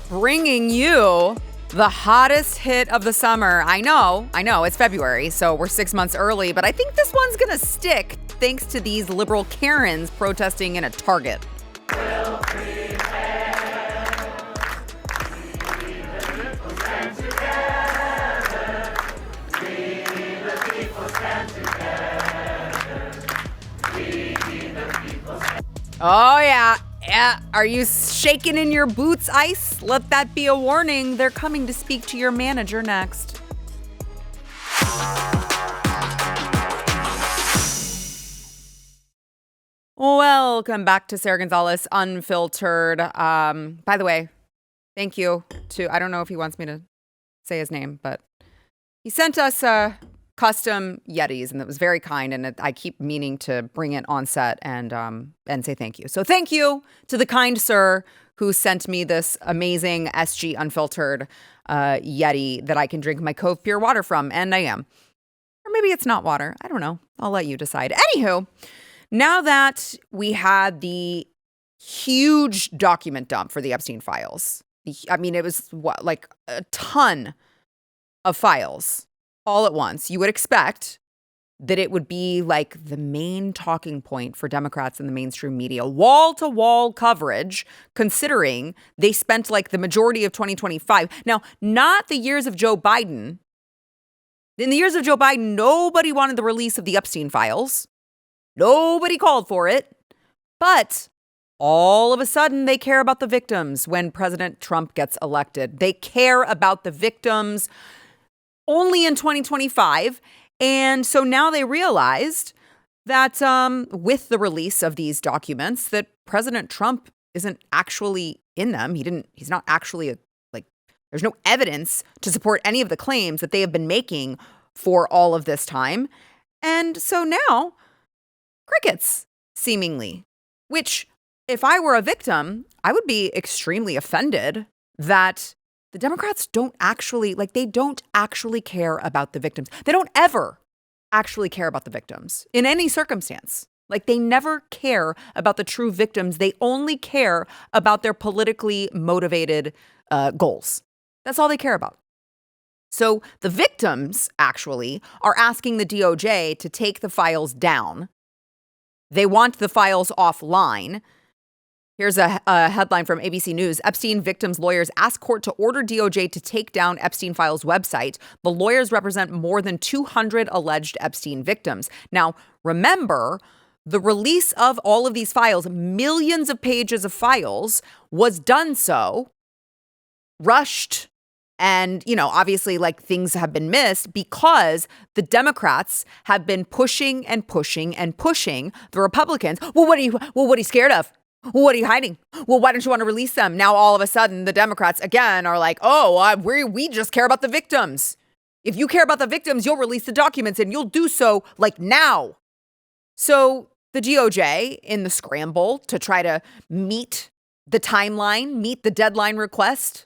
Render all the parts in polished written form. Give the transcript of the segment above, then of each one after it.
bringing you the hottest hit of the summer. I know, it's February, so we're 6 months early, but I think this one's gonna stick thanks to these liberal Karens protesting in a Target. Oh, yeah. Are you shaking in your boots, ICE? Let that be a warning. They're coming to speak to your manager next. Welcome back to Sara Gonzales, Unfiltered. By the way, thank you to, I don't know if he wants me to say his name, but he sent us custom Yetis, and it was very kind, and I keep meaning to bring it on set and say thank you. So thank you to the kind sir who sent me this amazing SG Unfiltered Yeti that I can drink my Cove Pure water from, and I am. Or maybe it's not water. I don't know. I'll let you decide. Anywho, now that we had the huge document dump for the Epstein files, I mean, it was like a ton of files all at once. You would expect that it would be like the main talking point for Democrats in the mainstream media, wall-to-wall coverage, considering they spent like the majority of 2025. Now, not the years of Joe Biden. In the years of Joe Biden, nobody wanted the release of the Epstein files. Nobody called for it. But all of a sudden, they care about the victims when President Trump gets elected. They care about the victims only in 2025. And so now they realized that with the release of these documents, that President Trump isn't actually in them. He's not actually there's no evidence to support any of the claims that they have been making for all of this time. And so now, crickets, seemingly, which if I were a victim, I would be extremely offended that the Democrats don't actually care about the victims. They don't ever actually care about the victims in any circumstance. Like, they never care about the true victims. They only care about their politically motivated goals. That's all they care about. So the victims actually are asking the DOJ to take the files down. They want the files offline. Here's a headline from ABC News. Epstein victims' lawyers ask court to order DOJ to take down Epstein files website. The lawyers represent more than 200 alleged Epstein victims. Now, remember, the release of all of these files, millions of pages of files, was done so rushed. And, obviously, things have been missed because the Democrats have been pushing and pushing and pushing the Republicans. What are you scared of? What are you hiding? Well, why don't you want to release them? Now, all of a sudden, the Democrats, again, are like, we just care about the victims. If you care about the victims, you'll release the documents, and you'll do so, now. So the DOJ, in the scramble to try to meet the timeline, meet the deadline request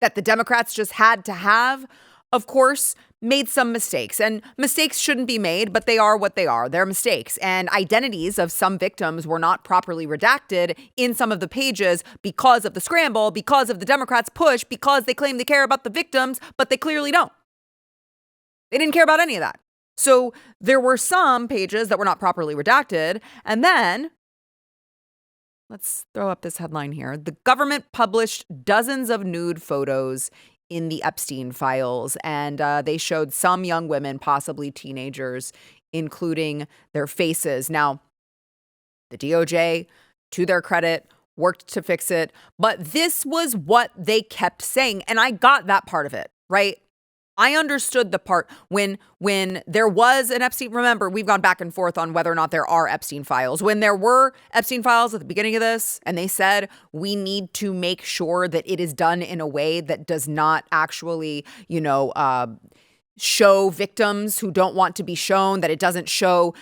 that the Democrats just had to have, of course, made some mistakes. And mistakes shouldn't be made, but they are what they are. They're mistakes. And identities of some victims were not properly redacted in some of the pages because of the scramble, because of the Democrats' push, because they claim they care about the victims, but they clearly don't. They didn't care about any of that. So there were some pages that were not properly redacted. And then, let's throw up this headline here. The government published dozens of nude photos in the Epstein files, and they showed some young women, possibly teenagers, including their faces. Now, the DOJ, to their credit, worked to fix it, but this was what they kept saying, and I got that part of it, right? I understood the part when there was an Epstein. Remember, we've gone back and forth on whether or not there are Epstein files. When there were Epstein files at the beginning of this, and they said we need to make sure that it is done in a way that does not actually, show victims who don't want to be shown, that it doesn't show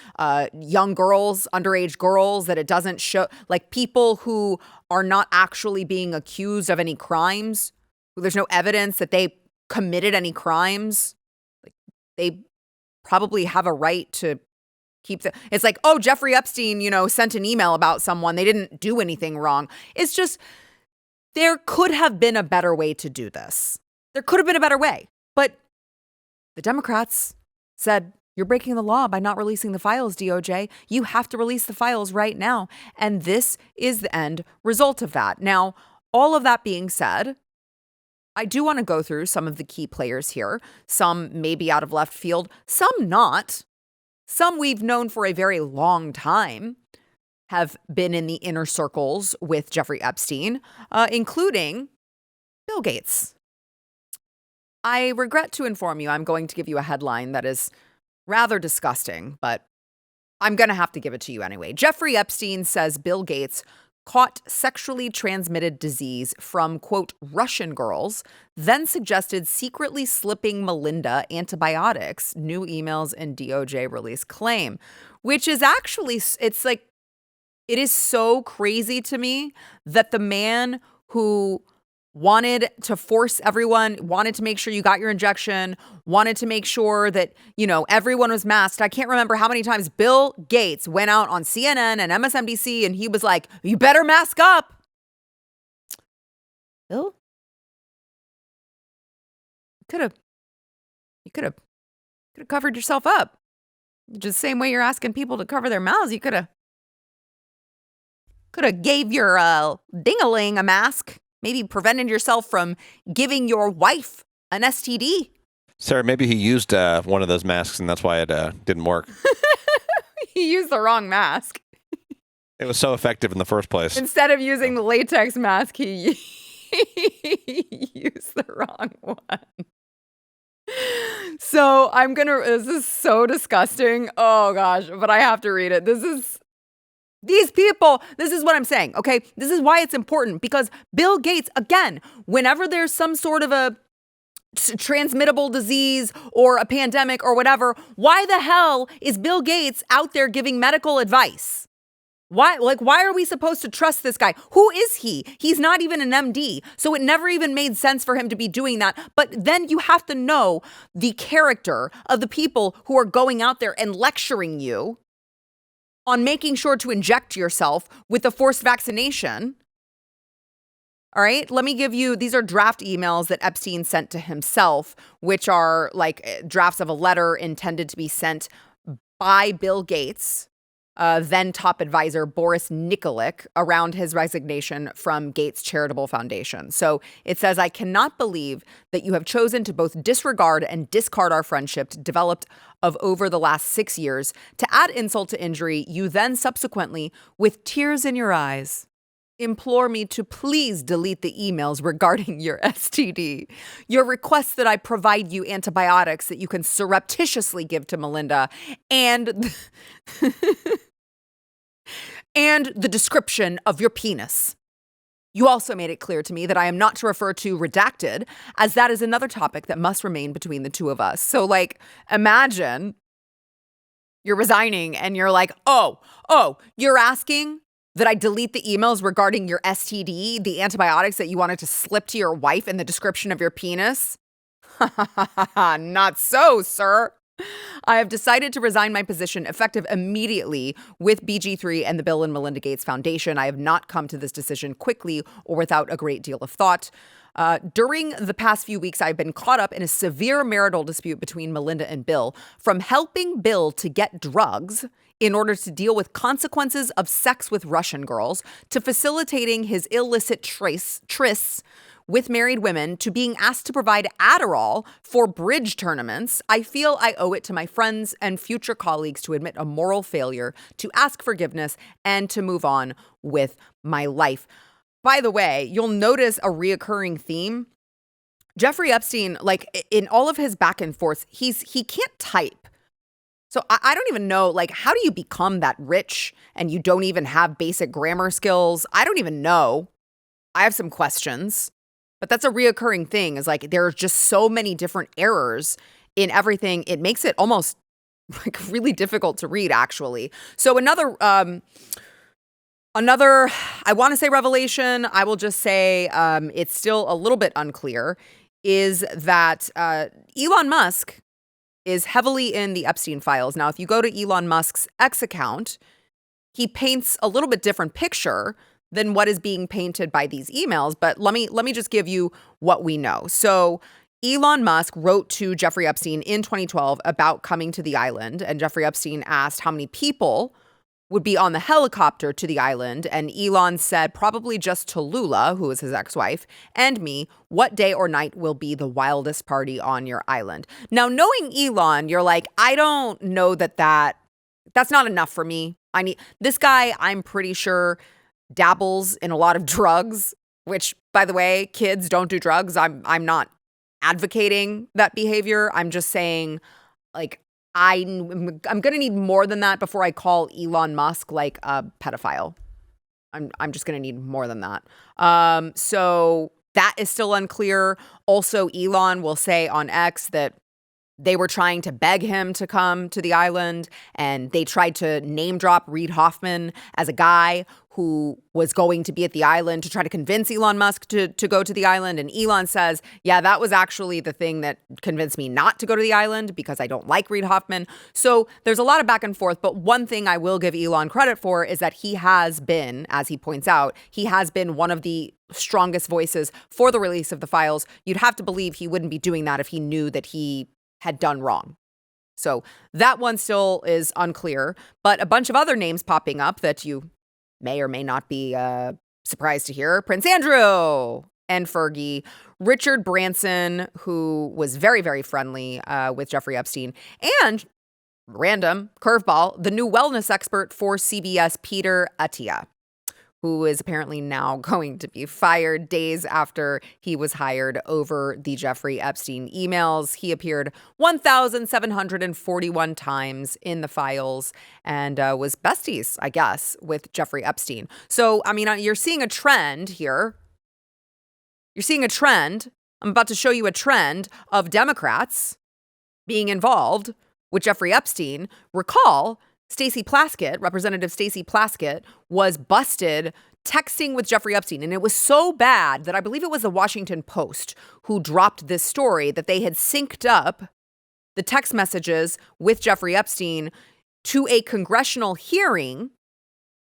young girls, underage girls, that it doesn't show people who are not actually being accused of any crimes. There's no evidence that they committed any crimes. They probably have a right to keep it's like, oh, Jeffrey Epstein, sent an email about someone. They didn't do anything wrong. It's just, there could have been a better way to do this. There could have been a better way. But the Democrats said, you're breaking the law by not releasing the files, DOJ. You have to release the files right now. And this is the end result of that. Now, all of that being said, I do want to go through some of the key players here. Some may be out of left field, some not. Some we've known for a very long time have been in the inner circles with Jeffrey Epstein, including Bill Gates. I regret to inform you, I'm going to give you a headline that is rather disgusting, but I'm going to have to give it to you anyway. Jeffrey Epstein says Bill Gates caught sexually transmitted disease from, quote, Russian girls, then suggested secretly slipping Melinda antibiotics, new emails and DOJ release claim, which is actually, it's like, it is so crazy to me that the man who wanted to force everyone, wanted to make sure you got your injection, wanted to make sure that, you know, everyone was masked. I can't remember how many times Bill Gates went out on CNN and MSNBC and he was like, you better mask up. Bill? You could have covered yourself up. Just the same way you're asking people to cover their mouths, you could have gave your ding-a-ling a mask. Maybe prevented yourself from giving your wife an STD. Sarah, maybe he used one of those masks and that's why it didn't work. He used the wrong mask. It was so effective in the first place. Instead of using the latex mask, he used the wrong one. So this is so disgusting. Oh gosh, but I have to read it. These people, this is what I'm saying, okay? This is why it's important, because Bill Gates, again, whenever there's some sort of a transmittable disease or a pandemic or whatever, why the hell is Bill Gates out there giving medical advice? Why are we supposed to trust this guy? Who is he? He's not even an MD, so it never even made sense for him to be doing that. But then you have to know the character of the people who are going out there and lecturing you on making sure to inject yourself with a forced vaccination. All right, let me give you, these are draft emails that Epstein sent to himself, which are like drafts of a letter intended to be sent by Bill Gates, then top advisor Boris Nikolic, around his resignation from Gates Charitable Foundation. So it says, I cannot believe that you have chosen to both disregard and discard our friendship developed of over the last 6 years. To add insult to injury, you then subsequently, with tears in your eyes, implore me to please delete the emails regarding your STD. Your request that I provide you antibiotics that you can surreptitiously give to Melinda, and and the description of your penis. You also made it clear to me that I am not to refer to redacted, as that is another topic that must remain between the two of us. So, like, imagine you're resigning and you're like, oh, you're asking that I delete the emails regarding your STD, the antibiotics that you wanted to slip to your wife, and the description of your penis? Not so, sir. I have decided to resign my position effective immediately with BG3 and the Bill and Melinda Gates Foundation. I have not come to this decision quickly or without a great deal of thought. During the past few weeks, I've been caught up in a severe marital dispute between Melinda and Bill, from helping Bill to get drugs in order to deal with consequences of sex with Russian girls, to facilitating his illicit trysts with married women, to being asked to provide Adderall for bridge tournaments. I feel I owe it to my friends and future colleagues to admit a moral failure, to ask forgiveness, and to move on with my life. By the way, you'll notice a reoccurring theme. Jeffrey Epstein, like in all of his back and forth, he can't type. So I don't even know, like, how do you become that rich and you don't even have basic grammar skills? I don't even know. I have some questions. But that's a reoccurring thing, is like there are just so many different errors in everything. It makes it almost like really difficult to read, actually. So another, I want to say revelation, I will just say it's still a little bit unclear, is that Elon Musk is heavily in the Epstein files. Now, if you go to Elon Musk's X account, he paints a little bit different picture than what is being painted by these emails. But let me just give you what we know. So Elon Musk wrote to Jeffrey Epstein in 2012 about coming to the island, and Jeffrey Epstein asked how many people would be on the helicopter to the island, and Elon said probably just Tallulah, who is his ex-wife, and me, what day or night will be the wildest party on your island. Now, knowing Elon, you're like, I don't know that's not enough for me. This guy, I'm pretty sure, dabbles in a lot of drugs, which, by the way, kids don't do drugs. I'm not advocating that behavior. I'm just saying, like, I'm going to need more than that before I call Elon Musk like a pedophile. I'm just going to need more than that. So that is still unclear. Also, Elon will say on X that they were trying to beg him to come to the island, and they tried to name drop Reid Hoffman as a guy who was going to be at the island to try to convince Elon Musk to go to the island. And Elon says, yeah, that was actually the thing that convinced me not to go to the island because I don't like Reid Hoffman. So there's a lot of back and forth. But one thing I will give Elon credit for is that he has been, as he points out, he has been one of the strongest voices for the release of the files. You'd have to believe he wouldn't be doing that if he knew that he had done wrong. So that one still is unclear, but a bunch of other names popping up that you may or may not be surprised to hear. Prince Andrew and Fergie, Richard Branson, who was very, very friendly with Jeffrey Epstein, and random curveball, the new wellness expert for CBS, Peter Attia, who is apparently now going to be fired days after he was hired over the Jeffrey Epstein emails. He appeared 1,741 times in the files and was besties, I guess, with Jeffrey Epstein. So, I mean, you're seeing a trend here. You're seeing a trend. I'm about to show you a trend of Democrats being involved with Jeffrey Epstein. Recall, Stacey Plaskett, Representative Stacey Plaskett, was busted texting with Jeffrey Epstein. And it was so bad that I believe it was the Washington Post who dropped this story that they had synced up the text messages with Jeffrey Epstein to a congressional hearing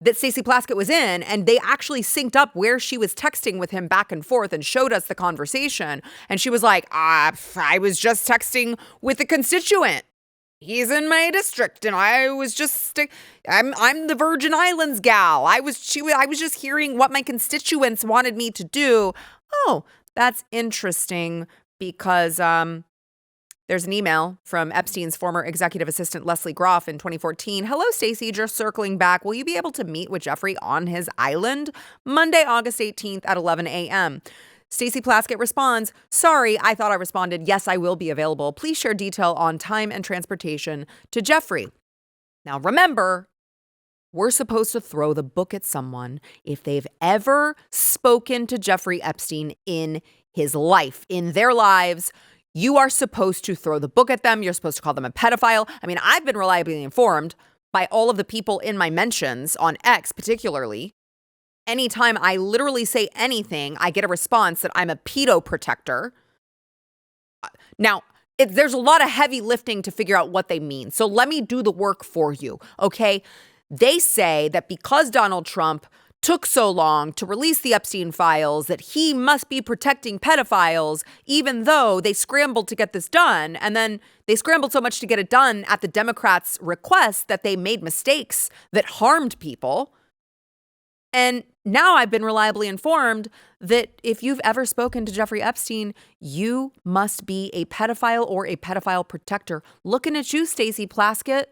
that Stacey Plaskett was in. And they actually synced up where she was texting with him back and forth and showed us the conversation. And she was like, I was just texting with a constituent. He's in my district, and I was just, I'm the Virgin Islands gal. I was just hearing what my constituents wanted me to do. Oh, that's interesting because there's an email from Epstein's former executive assistant, Leslie Groff, in 2014. Hello, Stacey, just circling back. Will you be able to meet with Jeffrey on his island Monday, August 18th at 11 a.m.? Stacey Plaskett responds, sorry, I thought I responded. Yes, I will be available. Please share detail on time and transportation to Jeffrey. Now, remember, we're supposed to throw the book at someone if they've ever spoken to Jeffrey Epstein in his life, in their lives. You are supposed to throw the book at them. You're supposed to call them a pedophile. I mean, I've been reliably informed by all of the people in my mentions on X particularly. Anytime I literally say anything, I get a response that I'm a pedo protector. Now, there's a lot of heavy lifting to figure out what they mean. So let me do the work for you, okay? They say that because Donald Trump took so long to release the Epstein files, that he must be protecting pedophiles, even though they scrambled to get this done. And then they scrambled so much to get it done at the Democrats' request that they made mistakes that harmed people. And now I've been reliably informed that if you've ever spoken to Jeffrey Epstein, you must be a pedophile or a pedophile protector. Looking at you, Stacey Plaskett.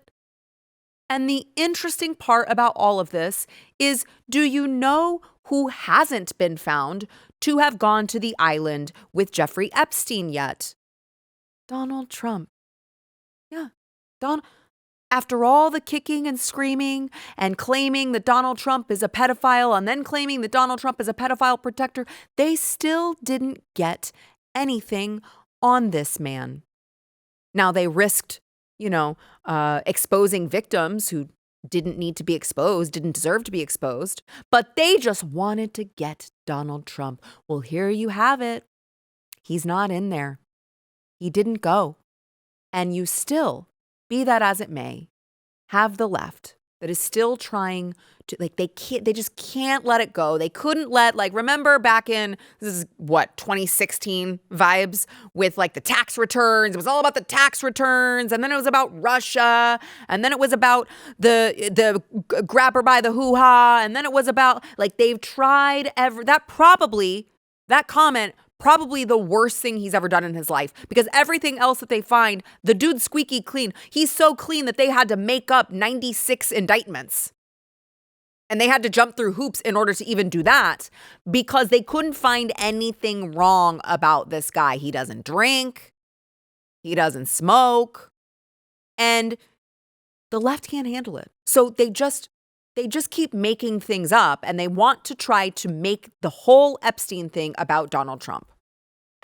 And the interesting part about all of this is, do you know who hasn't been found to have gone to the island with Jeffrey Epstein yet? Donald Trump. Yeah, After all the kicking and screaming and claiming that Donald Trump is a pedophile and then claiming that Donald Trump is a pedophile protector, they still didn't get anything on this man. Now, they risked, exposing victims who didn't need to be exposed, didn't deserve to be exposed, but they just wanted to get Donald Trump. Well, here you have it. He's not in there. He didn't go. And you still, be that as it may, have the left that is still trying to, like, they just can't let it go. They couldn't let, like, remember back in, this is what, 2016 vibes with like the tax returns. It was all about the tax returns. And then it was about Russia. And then it was about the grab her by the hoo-ha. And then it was about, like, they've tried that comment, probably the worst thing he's ever done in his life, because everything else that they find, the dude's squeaky clean. He's so clean that they had to make up 96 indictments. And they had to jump through hoops in order to even do that because they couldn't find anything wrong about this guy. He doesn't drink. He doesn't smoke. And the left can't handle it. So they just keep making things up, and they want to try to make the whole Epstein thing about Donald Trump.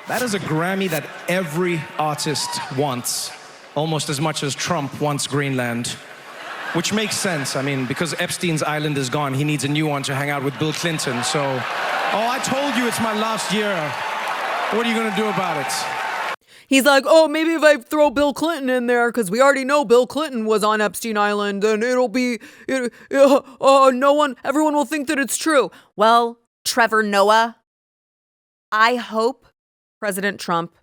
That is a Grammy that every artist wants, almost as much as Trump wants Greenland, which makes sense. I mean, because Epstein's island is gone, he needs a new one to hang out with Bill Clinton. So, I told you it's my last year. What are you going to do about it? He's like, maybe if I throw Bill Clinton in there, because we already know Bill Clinton was on Epstein Island, and everyone will think that it's true. Well, Trevor Noah, I hope President Trump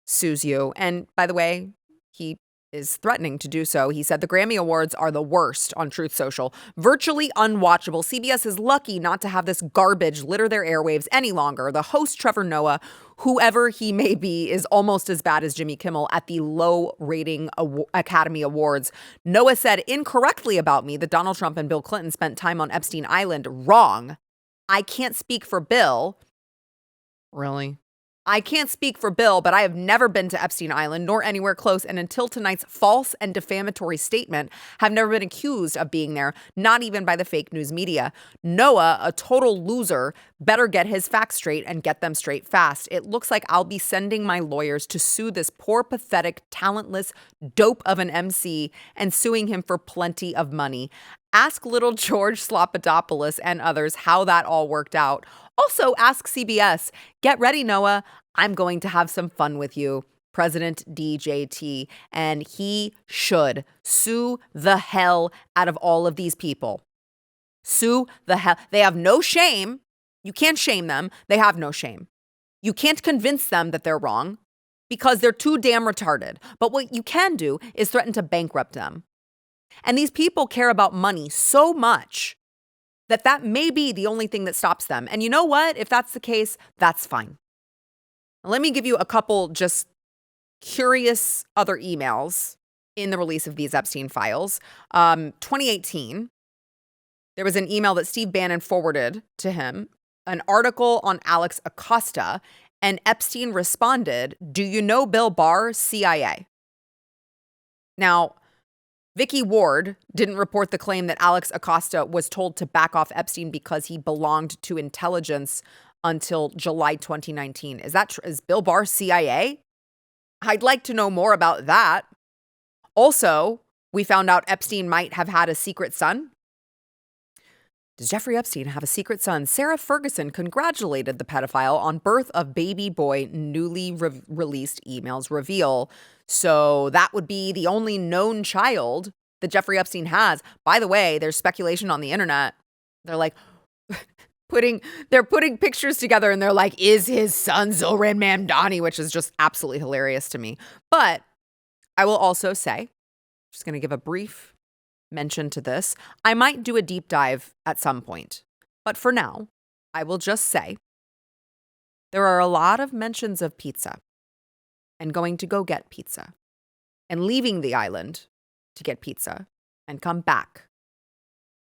sues you. And by the way, he is threatening to do so. He said the Grammy Awards are the worst on Truth Social. Virtually unwatchable. CBS is lucky not to have this garbage litter their airwaves any longer. The host, Trevor Noah, whoever he may be, is almost as bad as Jimmy Kimmel at the low-rating Academy Awards. Noah said incorrectly about me that Donald Trump and Bill Clinton spent time on Epstein Island. Wrong. I can't speak for Bill. Really? I can't speak for Bill, but I have never been to Epstein Island nor anywhere close, and until tonight's false and defamatory statement, have never been accused of being there, not even by the fake news media. Noah, a total loser, better get his facts straight and get them straight fast. It looks like I'll be sending my lawyers to sue this poor, pathetic, talentless dope of an MC and suing him for plenty of money. Ask little George Slopadopoulos and others how that all worked out. Also, ask CBS. Get ready, Noah. I'm going to have some fun with you. President DJT. And he should sue the hell out of all of these people. Sue the hell. They have no shame. You can't shame them. They have no shame. You can't convince them that they're wrong because they're too damn retarded. But what you can do is threaten to bankrupt them. And these people care about money so much that may be the only thing that stops them. And you know what? If that's the case, that's fine. Let me give you a couple just curious other emails in the release of these Epstein files. 2018, there was an email that Steve Bannon forwarded to him, an article on Alex Acosta, and Epstein responded, "Do you know Bill Barr, CIA?" Now, Vicky Ward didn't report the claim that Alex Acosta was told to back off Epstein because he belonged to intelligence until July 2019. Is Bill Barr CIA? I'd like to know more about that. Also, we found out Epstein might have had a secret son. Does Jeffrey Epstein have a secret son? Sara Ferguson congratulated the pedophile on birth of baby boy, newly released emails reveal. So that would be the only known child that Jeffrey Epstein has. By the way, there's speculation on the internet. They're like putting pictures together and they're like, is his son Zohran Mamdani, which is just absolutely hilarious to me. But I will also say, just going to give a brief mention to this. I might do a deep dive at some point. But for now, I will just say there are a lot of mentions of pizza and going to go get pizza and leaving the island to get pizza and come back.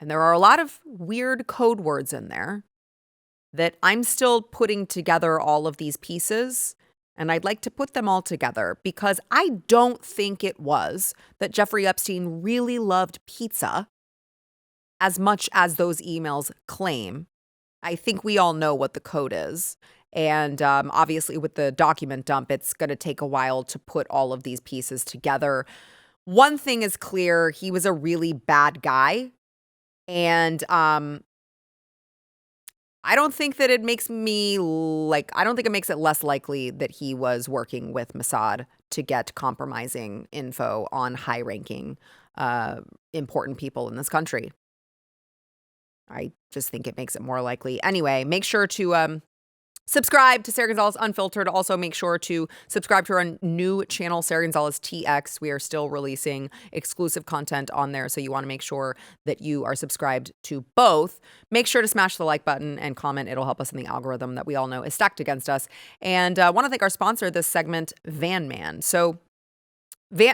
And there are a lot of weird code words in there that I'm still putting together all of these pieces. And I'd like to put them all together because I don't think it was that Jeffrey Epstein really loved pizza as much as those emails claim. I think we all know what the code is. And obviously with the document dump, it's going to take a while to put all of these pieces together. One thing is clear, he was a really bad guy. And I don't think that it makes I don't think it makes it less likely that he was working with Mossad to get compromising info on high-ranking important people in this country. I just think it makes it more likely. Anyway, make sure to subscribe to Sara Gonzales Unfiltered. Also, make sure to subscribe to our new channel, Sara Gonzales TX. We are still releasing exclusive content on there, so you want to make sure that you are subscribed to both. Make sure to smash the like button and comment. It'll help us in the algorithm that we all know is stacked against us. And I want to thank our sponsor this segment, VanMan. So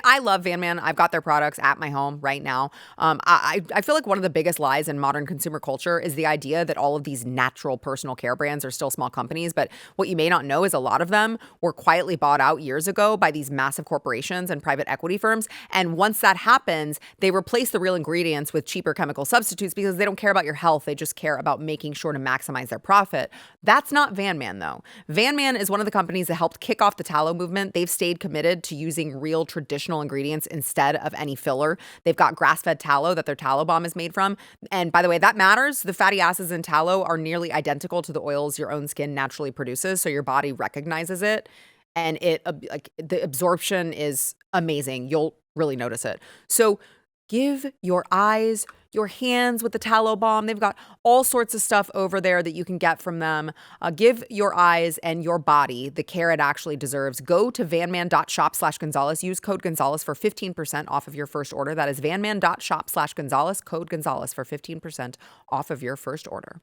I love VanMan. I've got their products at my home right now. I feel like one of the biggest lies in modern consumer culture is the idea that all of these natural personal care brands are still small companies. But what you may not know is a lot of them were quietly bought out years ago by these massive corporations and private equity firms. And once that happens, they replace the real ingredients with cheaper chemical substitutes because they don't care about your health. They just care about making sure to maximize their profit. That's not VanMan, though. VanMan is one of the companies that helped kick off the tallow movement. They've stayed committed to using real traditional ingredients instead of any filler. They've got grass-fed tallow that their tallow balm is made from. And by the way, that matters. The fatty acids in tallow are nearly identical to the oils your own skin naturally produces, so your body recognizes it. And the absorption is amazing. You'll really notice it. So give your eyes, your hands with the tallow balm. They've got all sorts of stuff over there that you can get from them. Give your eyes and your body the care it actually deserves. Go to vanman.shop/Gonzales. Use code Gonzales for 15% off of your first order. That is vanman.shop/Gonzales. Code Gonzales for 15% off of your first order.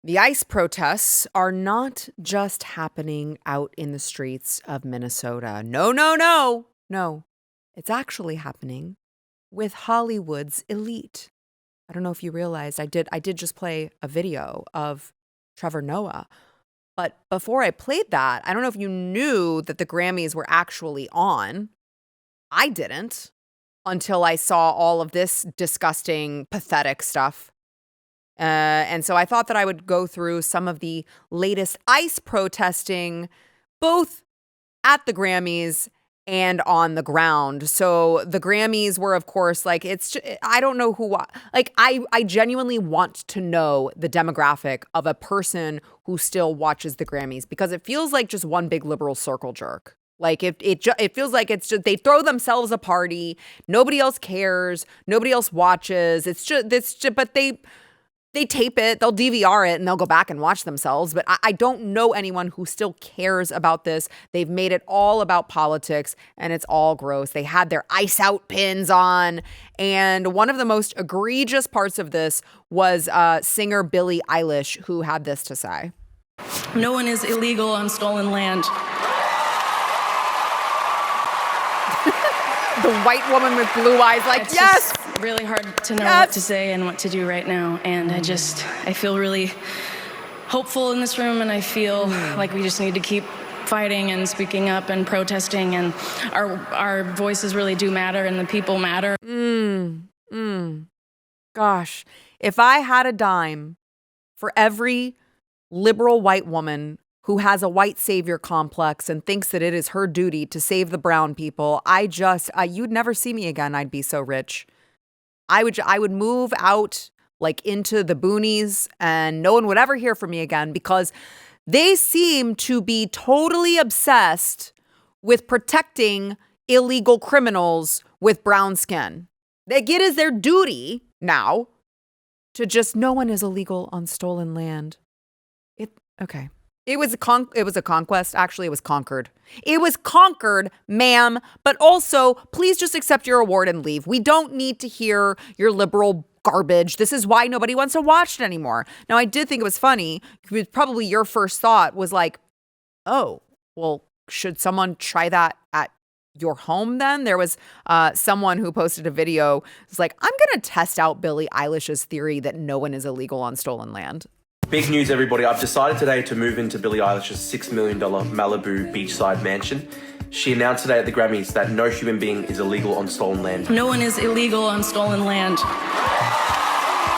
The ICE protests are not just happening out in the streets of Minnesota. No. It's actually happening with Hollywood's elite. I don't know if you realized I did just play a video of Trevor Noah. But before I played that, I don't know if you knew that the Grammys were actually on. I didn't until I saw all of this disgusting, pathetic stuff. And so I thought that I would go through some of the latest ICE protesting, both at the Grammys and on the ground. So the Grammys were, of course, I don't know who, I genuinely want to know the demographic of a person who still watches the Grammys, because it feels like just one big liberal circle jerk. Like it feels like it's just, they throw themselves a party. Nobody else cares. Nobody else watches. But they tape it, they'll DVR it, and they'll go back and watch themselves. But I don't know anyone who still cares about this. They've made it all about politics, and it's all gross. They had their Ice Out pins on. And one of the most egregious parts of this was singer Billie Eilish, who had this to say. No one is illegal on stolen land. The white woman with blue eyes, It's yes! just really hard to know what to say and what to do right now. And I feel really hopeful in this room, and I feel like we just need to keep fighting and speaking up and protesting, and our voices really do matter, and the people matter. Gosh, if I had a dime for every liberal white woman who has a white savior complex and thinks that it is her duty to save the brown people, you'd never see me again. I'd be so rich. I would move out into the boonies, and no one would ever hear from me again, because they seem to be totally obsessed with protecting illegal criminals with brown skin. It is their duty now to just, no one is illegal on stolen land. Okay. It was a conquest. Actually, it was conquered. It was conquered, ma'am. But also, please just accept your award and leave. We don't need to hear your liberal garbage. This is why nobody wants to watch it anymore. Now, I did think it was funny. Probably your first thought was like, oh, well, should someone try that at your home then? There was someone who posted a video. It's like, I'm going to test out Billie Eilish's theory that no one is illegal on stolen land. Big news, everybody. I've decided today to move into Billie Eilish's $6 million Malibu beachside mansion. She announced today at the Grammys that no human being is illegal on stolen land. No one is illegal on stolen land.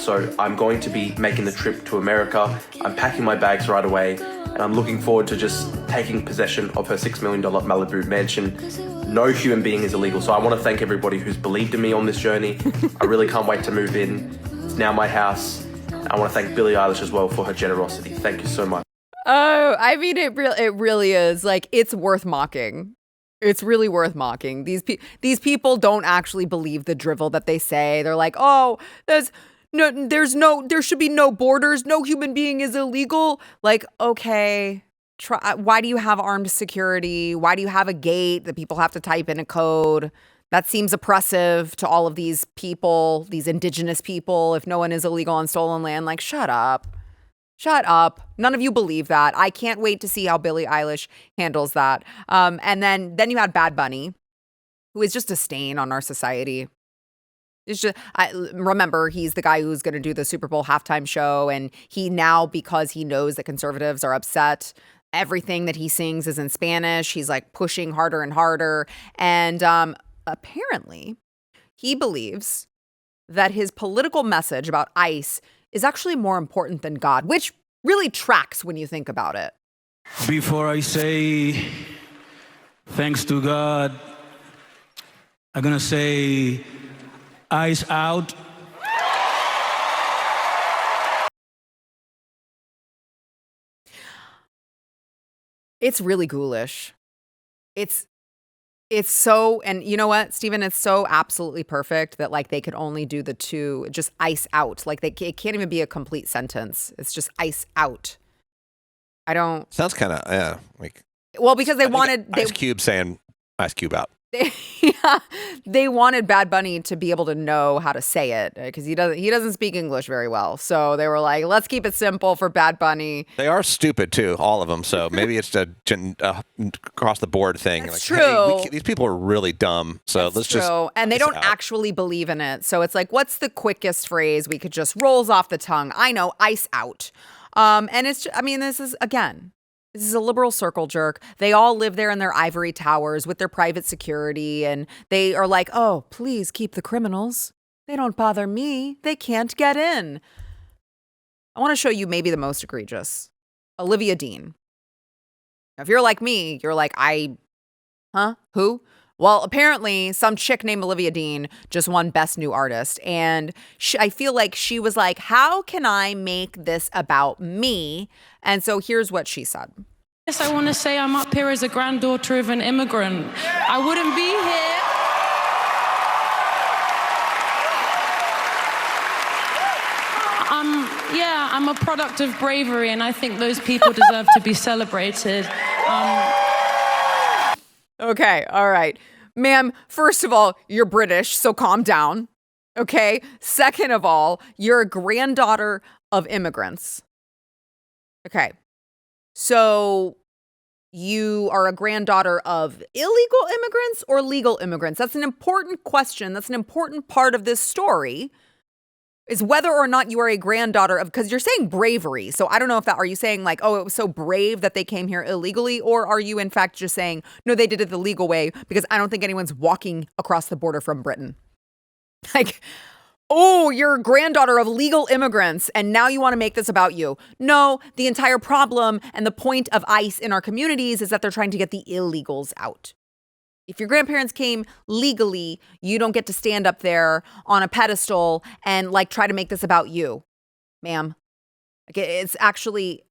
So I'm going to be making the trip to America. I'm packing my bags right away, and I'm looking forward to just taking possession of her $6 million Malibu mansion. No human being is illegal. So I want to thank everybody who's believed in me on this journey. I really can't wait to move in. It's now my house. I want to thank Billie Eilish as well for her generosity. Thank you so much. Oh, I mean, it really is. Like, it's worth mocking. It's really worth mocking. These people don't actually believe the drivel that they say. They're like, oh, there should be no borders. No human being is illegal. Like, okay, why do you have armed security? Why do you have a gate that people have to type in a code? That seems oppressive to all of these people, these indigenous people. If no one is illegal on stolen land, like, shut up. Shut up. None of you believe that. I can't wait to see how Billie Eilish handles that. And then you had Bad Bunny, who is just a stain on our society. It's just, remember, he's the guy who's going to do the Super Bowl halftime show. And he now, because he knows that conservatives are upset, everything that he sings is in Spanish. He's like pushing harder and harder. And apparently, he believes that his political message about ICE is actually more important than God, which really tracks when you think about it. Before I say thanks to God, I'm gonna say ICE out. It's really ghoulish. It's so, and you know what, Stephen, it's so absolutely perfect that like they could only do the two, just ICE out. Like it can't even be a complete sentence. It's just ICE out. I don't. Sounds kind of, yeah. Like, well, because they wanted. Ice Cube saying Ice Cube out. They wanted Bad Bunny to be able to know how to say it because he doesn't speak English very well. So they were like, let's keep it simple for Bad Bunny. They are stupid too, all of them. So maybe it's a across the board thing. That's like, true. Hey, these people are really dumb. So let's just. And they don't actually believe in it. So it's like, what's the quickest phrase we could just rolls off the tongue? I know, ICE out. And it's, I mean, this is a liberal circle jerk. They all live there in their ivory towers with their private security. And they are like, oh, please keep the criminals. They don't bother me. They can't get in. I want to show you maybe the most egregious. Olivia Dean. Now, if you're like me, you're like, who? Well, apparently some chick named Olivia Dean just won Best New Artist. And I feel like she was like, how can I make this about me? And so here's what she said. Yes, I want to say I'm up here as a granddaughter of an immigrant. I wouldn't be here. I'm a product of bravery, and I think those people deserve to be celebrated. Okay, all right. Ma'am, first of all, you're British, so calm down. Okay? Second of all, you're a granddaughter of immigrants. Okay. So you are a granddaughter of illegal immigrants or legal immigrants? That's an important question. That's an important part of this story, is whether or not you are a granddaughter of, because you're saying bravery. So I don't know if are you saying like, oh, it was so brave that they came here illegally? Or are you in fact just saying, no, they did it the legal way because I don't think anyone's walking across the border from Britain? Like, oh, you're a granddaughter of legal immigrants and now you want to make this about you. No, the entire problem and the point of ICE in our communities is that they're trying to get the illegals out. If your grandparents came legally, you don't get to stand up there on a pedestal and like try to make this about you, ma'am. Okay, it's actually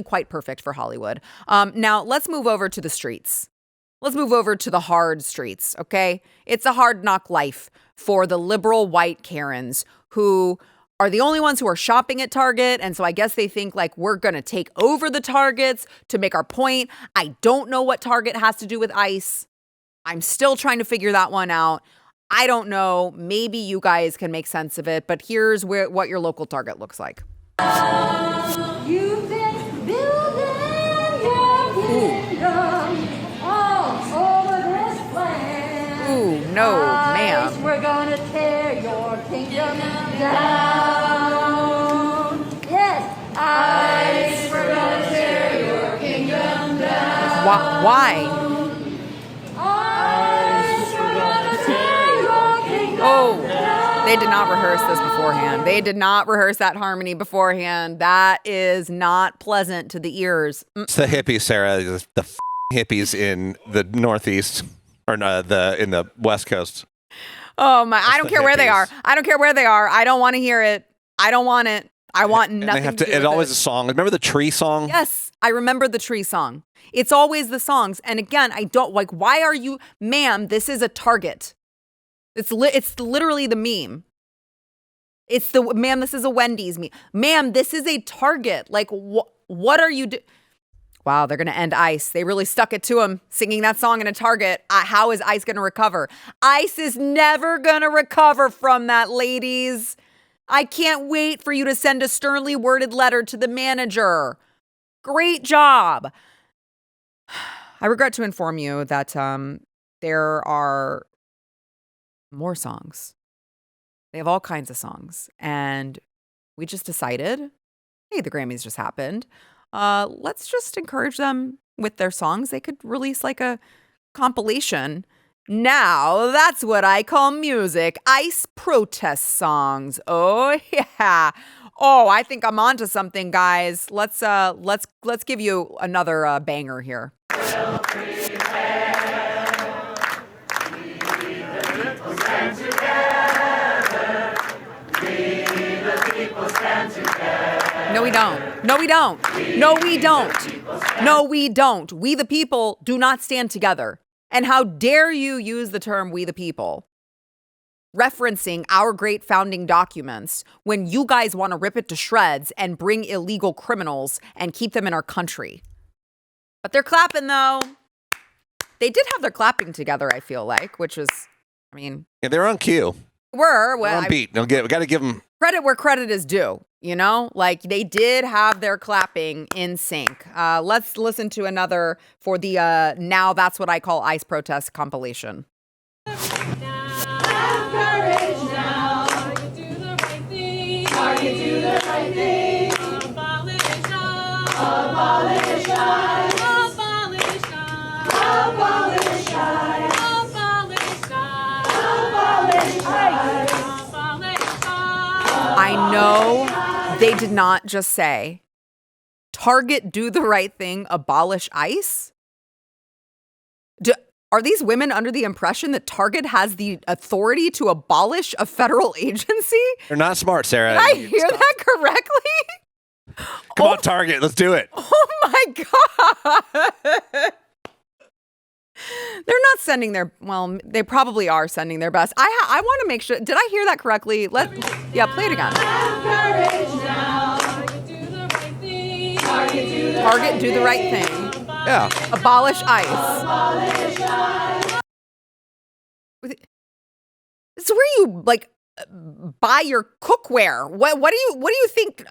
quite perfect for Hollywood. Now let's move over to the streets. Let's move over to the hard streets, okay? It's a hard knock life for the liberal white Karens who are the only ones who are shopping at Target. And so I guess they think like we're going to take over the Targets to make our point. I don't know what Target has to do with ICE. I'm still trying to figure that one out. I don't know. Maybe you guys can make sense of it, but here's what your local Target looks like. You've been building your kingdom all over this land. Ooh, no, ma'am. We're gonna tear your kingdom down. Yes, ICE, we're gonna tear your kingdom down. Why? ICE, we're gonna tear your kingdom Oh, down. They did not rehearse this beforehand. They did not rehearse that harmony beforehand. That is not pleasant to the ears. It's the hippies, Sarah. The hippies in the Northeast or in the West Coast. Oh my! I don't care where they are. I don't care where they are. I don't want to hear it. I don't want it. I want nothing. And they have to do it's with always it. a song. Remember the tree song? Yes, I remember the tree song. It's always the songs. And again, I don't like. Why are you, ma'am? This is a Target. It's literally the meme. It's the ma'am. This is a Wendy's meme. Ma'am, this is a Target. Like what are you doing? Wow, they're gonna end ICE. They really stuck it to him singing that song in a Target. How is ICE gonna recover? ICE is never gonna recover from that, ladies. I can't wait for you to send a sternly worded letter to the manager. Great job. I regret to inform you that there are more songs. They have all kinds of songs. And we just decided, hey, the Grammys just happened. Let's just encourage them with their songs. They could release like a compilation. Now, that's what I call music. ICE protest songs. Oh, yeah. Oh, I think I'm onto something, guys. Let's give you another banger here. No, we don't. No, we don't. No, we don't. No, we don't. We the people do not stand together. And how dare you use the term we the people, referencing our great founding documents when you guys want to rip it to shreds and bring illegal criminals and keep them in our country. But they're clapping, though. They did have their clapping together, I feel like, which was, I mean. Yeah, they're on cue. They're on beat. We got to give them credit where credit is due, you know? Like, they did have their clapping in sync. Let's listen to another for the Now That's What I Call ICE Protest compilation. I know they did not just say, Target, do the right thing, abolish ICE. Are these women under the impression that Target has the authority to abolish a federal agency? They're not smart, Sarah. Did I hear that correctly? Come on, Target. Let's do it. Oh my God. They're not sending their, well, they probably are sending their best. I want to make sure, did I hear that correctly? Play it again. Target, do the right thing. Yeah. Abolish ICE. This is where you buy your cookware. What do you think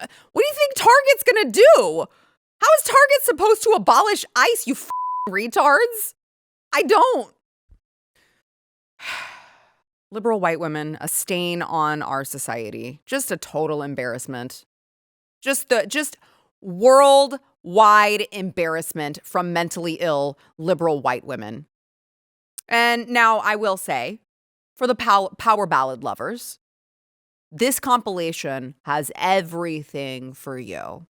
Target's gonna do? How is Target supposed to abolish ICE, you retards? I don't. Liberal white women, a stain on our society. Just a total embarrassment. Just worldwide embarrassment from mentally ill liberal white women. And now I will say, for the power ballad lovers, this compilation has everything for you.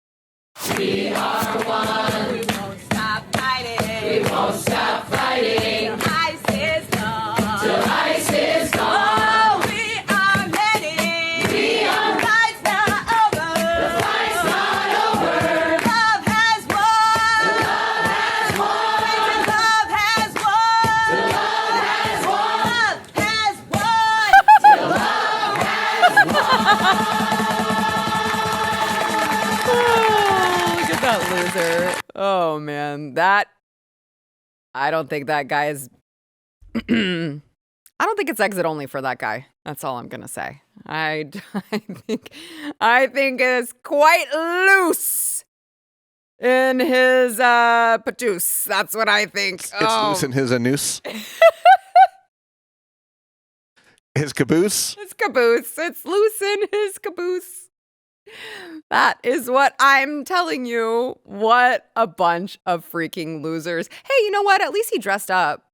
We are one. We won't stop fighting. We won't stop fighting. ICE is gone. Till ICE is gone. Oh, we are ready. We are. The fight's not over. The fight's not over. Love has won. The love has won. Love has won. The love has won. Love has won. The love has won. Look at that loser. Oh, man. I don't think that guy is... I don't think it's exit only for that guy. That's all I'm going to say. I think it's quite loose in his patoose. That's what I think. It's loose in his anus. His caboose. His caboose. It's loose in his caboose. That is what I'm telling you. What a bunch of freaking losers. Hey, you know what? At least he dressed up.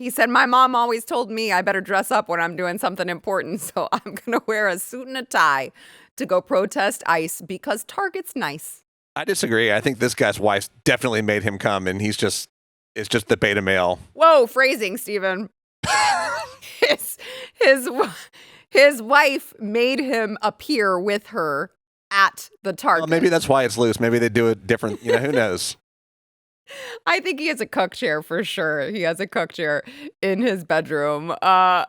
He said, my mom always told me I better dress up when I'm doing something important, so I'm going to wear a suit and a tie to go protest ICE because Target's nice. I disagree. I think this guy's wife definitely made him come, and it's just the beta male. Whoa, phrasing, Stephen. His wife made him appear with her at the Target. Well, maybe that's why it's loose. Maybe they do it different. Who knows? I think he has a cook chair for sure. He has a cook chair in his bedroom. Okay,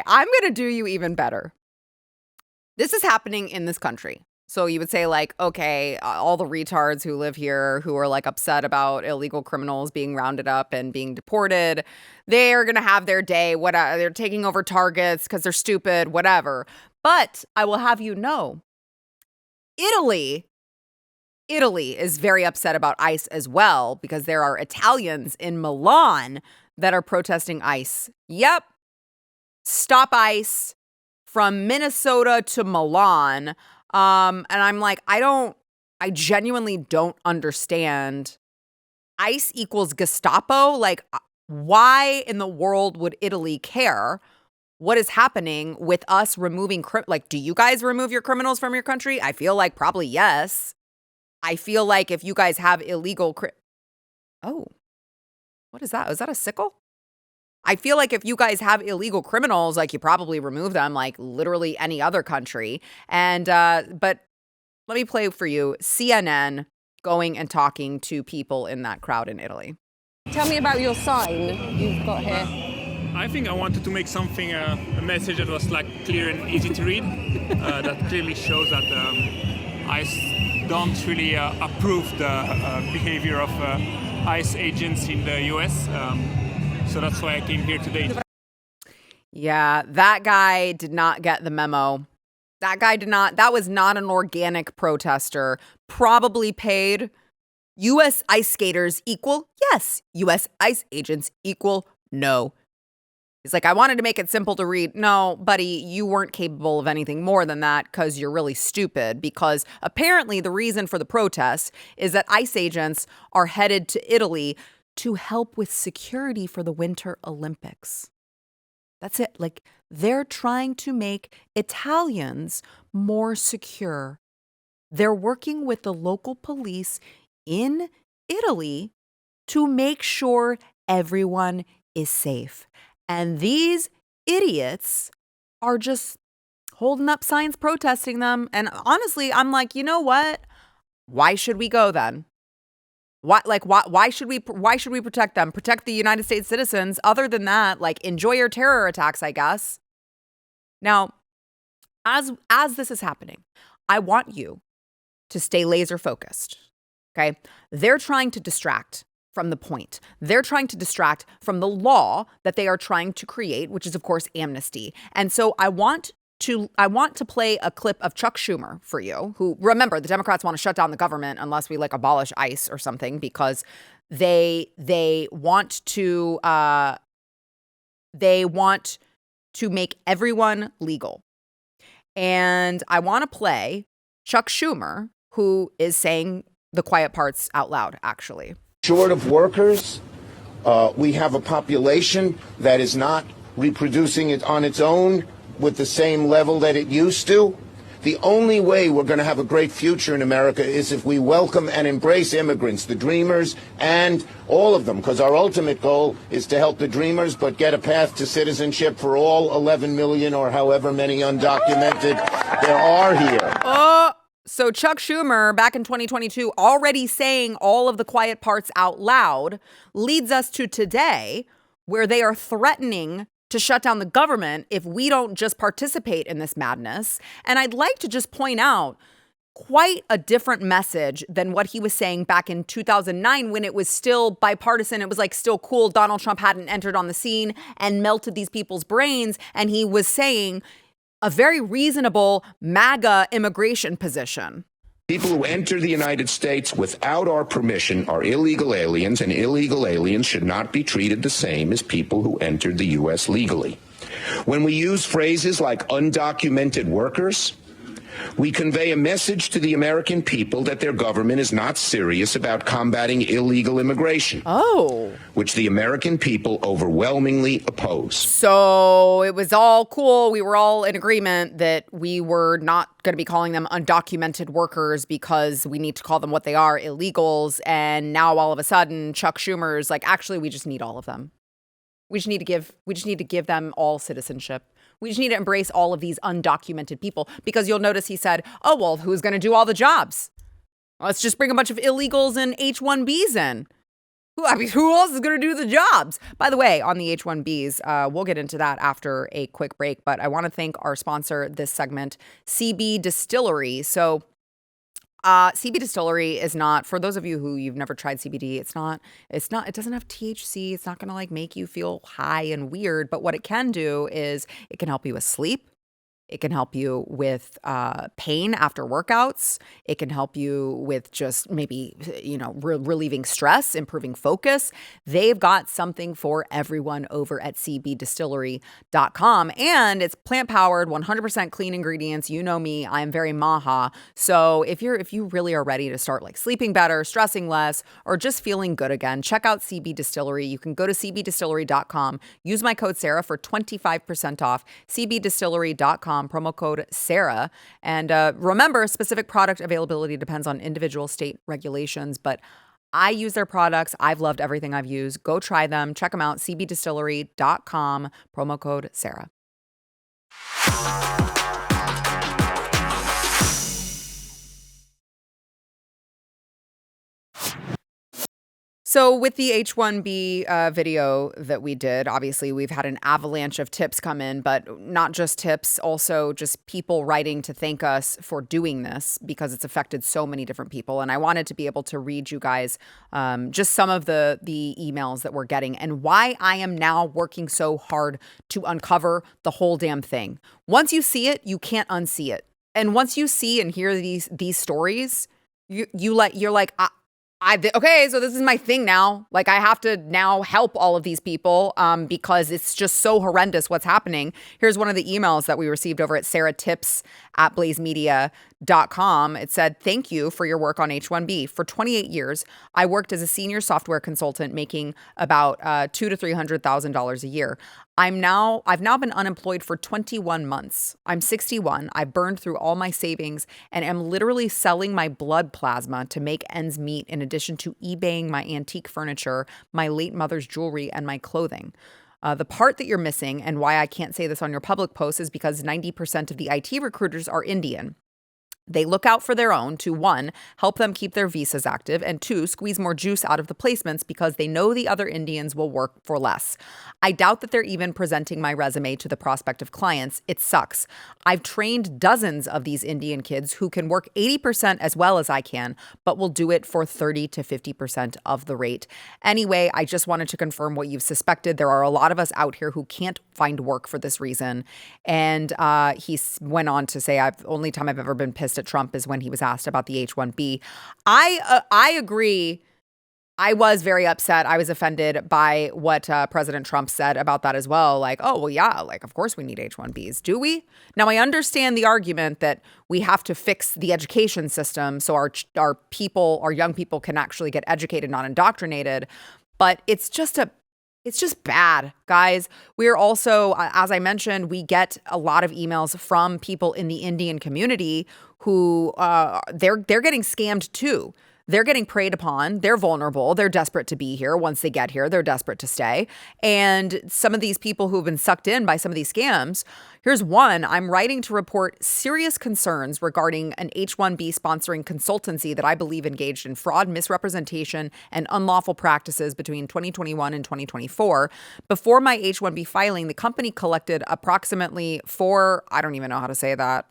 I'm going to do you even better. This is happening in this country. So you would say like, okay, all the retards who live here who are like upset about illegal criminals being rounded up and being deported, they're going to have their day. They're taking over Targets because they're stupid, whatever. But I will have you know, Italy is very upset about ICE as well because there are Italians in Milan that are protesting ICE. Yep. Stop ICE from Minnesota to Milan. And I'm like, I genuinely don't understand. ICE equals Gestapo. Like, why in the world would Italy care what is happening with us removing, do you guys remove your criminals from your country? I feel like probably yes. I feel like if you guys have illegal oh, what is that? Is that a sickle? I feel like if you guys have illegal criminals, like you probably remove them like literally any other country. And, but let me play for you CNN going and talking to people in that crowd in Italy. Tell me about your sign you've got here. I think I wanted to make something, a message that was like clear and easy to read, that clearly shows that ICE don't really approve the behavior of ICE agents in the US. So that's why I came here today. Yeah, that guy did not get the memo. That was not an organic protester. Probably paid. U.S. ICE skaters equal yes. U.S. ICE agents equal no. He's like, I wanted to make it simple to read. No, buddy, you weren't capable of anything more than that because you're really stupid. Because apparently the reason for the protest is that ICE agents are headed to Italy to help with security for the Winter Olympics. That's it. Like, they're trying to make Italians more secure. They're working with the local police in Italy to make sure everyone is safe. And these idiots are just holding up signs protesting them. And honestly, I'm like, you know what? Why should we go then? Why should we protect them? Protect the United States citizens. Other than that, like, enjoy your terror attacks, I guess. Now, as this is happening, I want you to stay laser focused. Okay? They're trying to distract from the point. They're trying to distract from the law that they are trying to create, which is of course amnesty. And so I want to play a clip of Chuck Schumer for you, who, remember, the Democrats want to shut down the government unless we like abolish ICE or something, because they want to make everyone legal. And I want to play Chuck Schumer, who is saying the quiet parts out loud, actually. Short of workers, we have a population that is not reproducing it on its own with the same level that it used to. The only way we're going to have a great future in America is if we welcome and embrace immigrants, the dreamers, and all of them, because our ultimate goal is to help the dreamers, but get a path to citizenship for all 11 million or however many undocumented there are here. So Chuck Schumer, back in 2022, already saying all of the quiet parts out loud, leads us to today, where they are threatening to shut down the government if we don't just participate in this madness. And I'd like to just point out quite a different message than what he was saying back in 2009 when it was still bipartisan. It was like still cool. Donald Trump hadn't entered on the scene and melted these people's brains. And he was saying a very reasonable MAGA immigration position. People who enter the United States without our permission are illegal aliens, and illegal aliens should not be treated the same as people who entered the U.S. legally. When we use phrases like undocumented workers, We convey a message to the American people that their government is not serious about combating illegal immigration. Oh. Which the American people overwhelmingly oppose. So it was all cool. We were all in agreement that we were not going to be calling them undocumented workers because we need to call them what they are, illegals. And now all of a sudden, Chuck Schumer's like, actually, we just need all of them. We just need to give them all citizenship. We just need to embrace all of these undocumented people, because you'll notice he said, oh, well, who's going to do all the jobs? Let's just bring a bunch of illegals and H-1Bs in. Who else is going to do the jobs? By the way, on the H-1Bs, we'll get into that after a quick break, but I want to thank our sponsor this segment, CBDistillery. So CBDistillery is not, for those of you who you've never tried CBD, it doesn't have THC. It's not going to like make you feel high and weird. But what it can do is it can help you with sleep. It can help you with pain after workouts. It can help you with just maybe, relieving stress, improving focus. They've got something for everyone over at CBDistillery.com. And it's plant-powered, 100% clean ingredients. You know me, I'm very maha. So if you really are ready to start like sleeping better, stressing less, or just feeling good again, check out CB Distillery. You can go to CBDistillery.com. Use my code Sara for 25% off. CBDistillery.com. Promo code Sara. And remember, specific product availability depends on individual state regulations, but I use their products. I've loved everything I've used. Go try them. Check them out. CBDistillery.com. Promo code Sara. So with the H-1B video that we did, obviously we've had an avalanche of tips come in, but not just tips, also just people writing to thank us for doing this because it's affected so many different people. And I wanted to be able to read you guys just some of the emails that we're getting and why I am now working so hard to uncover the whole damn thing. Once you see it, you can't unsee it. And once you see and hear these stories, you're like, okay, so this is my thing now. Like, I have to now help all of these people because it's just so horrendous what's happening. Here's one of the emails that we received over at saratips@blazemedia.com. It said, thank you for your work on H-1B. For 28 years, I worked as a senior software consultant making about $200,000 to $300,000 a year. I've now been unemployed for 21 months. I'm 61. I've burned through all my savings and am literally selling my blood plasma to make ends meet, in addition to eBaying my antique furniture, my late mother's jewelry, and my clothing. The part that you're missing, and why I can't say this on your public post, is because 90% of the IT recruiters are Indian. They look out for their own to, 1, help them keep their visas active, and 2, squeeze more juice out of the placements because they know the other Indians will work for less. I doubt that they're even presenting my resume to the prospective clients. It sucks. I've trained dozens of these Indian kids who can work 80% as well as I can, but will do it for 30 to 50% of the rate. Anyway, I just wanted to confirm what you've suspected. There are a lot of us out here who can't find work for this reason. And he went on to say, only time I've ever been pissed at Trump is when he was asked about the H-1B. I agree. I was very upset. I was offended by what President Trump said about that as well. Like, oh, well, yeah, like, of course we need H-1Bs. Do we? Now, I understand the argument that we have to fix the education system so our young people can actually get educated, not indoctrinated. But it's just bad, guys. We're also, as I mentioned, we get a lot of emails from people in the Indian community who they're getting scammed too. They're getting preyed upon. They're vulnerable. They're desperate to be here. Once they get here, they're desperate to stay. And some of these people who have been sucked in by some of these scams, here's one. I'm writing to report serious concerns regarding an H-1B sponsoring consultancy that I believe engaged in fraud, misrepresentation, and unlawful practices between 2021 and 2024. Before my H-1B filing, the company collected approximately I don't even know how to say that.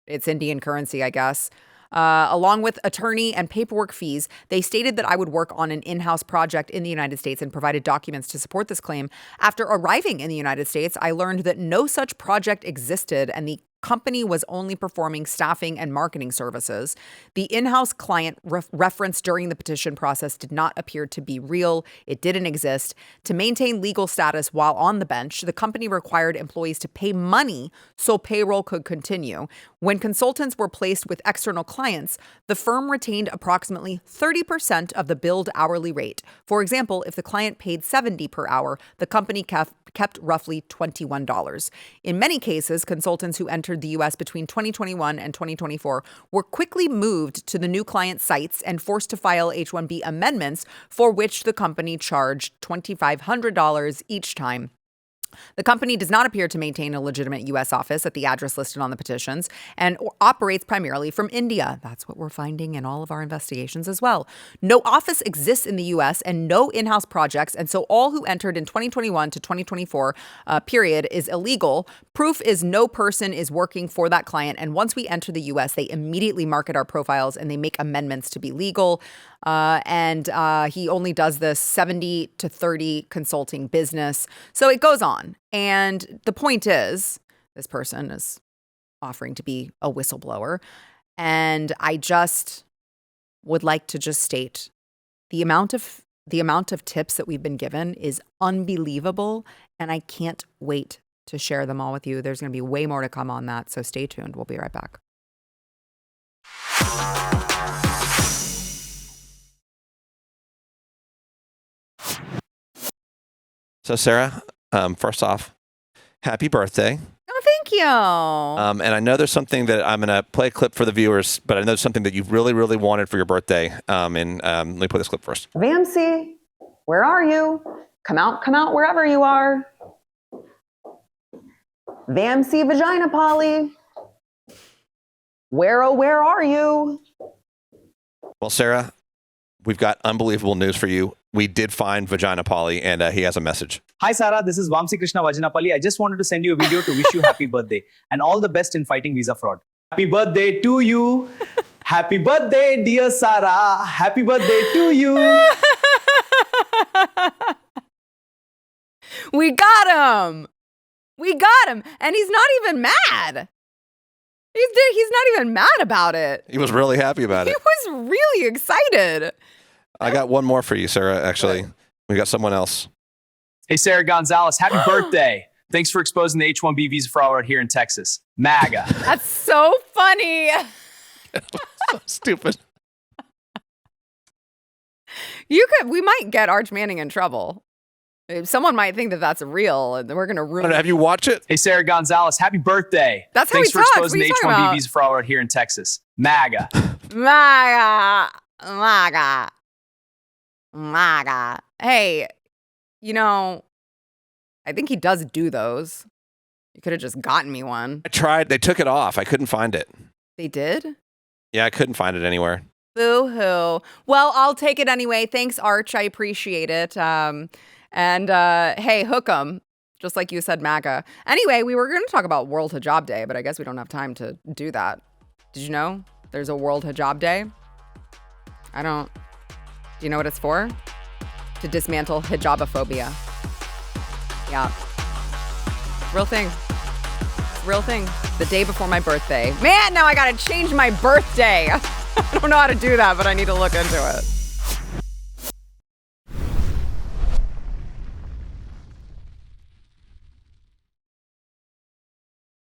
It's Indian currency, I guess. Along with attorney and paperwork fees, they stated that I would work on an in-house project in the United States and provided documents to support this claim. After arriving in the United States, I learned that no such project existed and the company was only performing staffing and marketing services. The in-house client referenced during the petition process did not appear to be real. It didn't exist. To maintain legal status while on the bench, the company required employees to pay money so payroll could continue. When consultants were placed with external clients, the firm retained approximately 30% of the billed hourly rate. For example, if the client paid $70 per hour, the company kept roughly $21. In many cases, consultants who entered the U.S. between 2021 and 2024 were quickly moved to the new client sites and forced to file H-1B amendments, for which the company charged $2,500 each time. The company does not appear to maintain a legitimate U.S. office at the address listed on the petitions and operates primarily from India. That's what we're finding in all of our investigations as well. No office exists in the U.S. and no in-house projects, and so all who entered in 2021 to 2024 period is illegal. Proof is no person is working for that client, and once we enter the U.S., they immediately market our profiles and they make amendments to be legal. And he only does this 70 to 30 consulting business. So it goes on. And the point is, this person is offering to be a whistleblower. And I just would like to just state the amount of tips that we've been given is unbelievable. And I can't wait to share them all with you. There's going to be way more to come on that. So stay tuned. We'll be right back. So, Sarah, first off, happy birthday. Oh, thank you. And I know there's something that I'm going to play a clip for the viewers, but I know something that you really, really wanted for your birthday. Let me play this clip first. VMC, where are you? Come out wherever you are. VMC Vagina Polly. Where are you? Well, Sarah, we've got unbelievable news for you. We did find Vagina Polly, and he has a message. Hi, Sara. This is Vamsi Krishna Vajanapalli. I just wanted to send you a video to wish you happy birthday and all the best in fighting visa fraud. Happy birthday to you. Happy birthday, dear Sara. Happy birthday to you. We got him. And he's not even mad. He's not even mad about it. He was really happy about it. He was really excited. I got one more for you, Sarah, actually. We got someone else. Hey, Sara Gonzales. Happy birthday. Thanks for exposing the H-1B visa fraud here in Texas. MAGA. That's so funny. So stupid. We might get Arch Manning in trouble. Someone might think that that's real, and we're going to ruin it. Have you watched it? Hey, Sara Gonzales. Happy birthday. That's how Thanks he for talks. exposing the H-1B visa fraud here in Texas. MAGA. MAGA. Hey, I think he does do those. You could have just gotten me one. I tried. They took it off. I couldn't find it. They did? Yeah, I couldn't find it anywhere. Boo-hoo. Well, I'll take it anyway. Thanks, Arch. I appreciate it. Hey, hook 'em. Just like you said, MAGA. Anyway, we were going to talk about World Hijab Day, but I guess we don't have time to do that. Did you know there's a World Hijab Day? Do you know what it's for? To dismantle hijabophobia. Yeah. Real thing. Real thing. The day before my birthday. Man, now I gotta change my birthday. I don't know how to do that, but I need to look into it.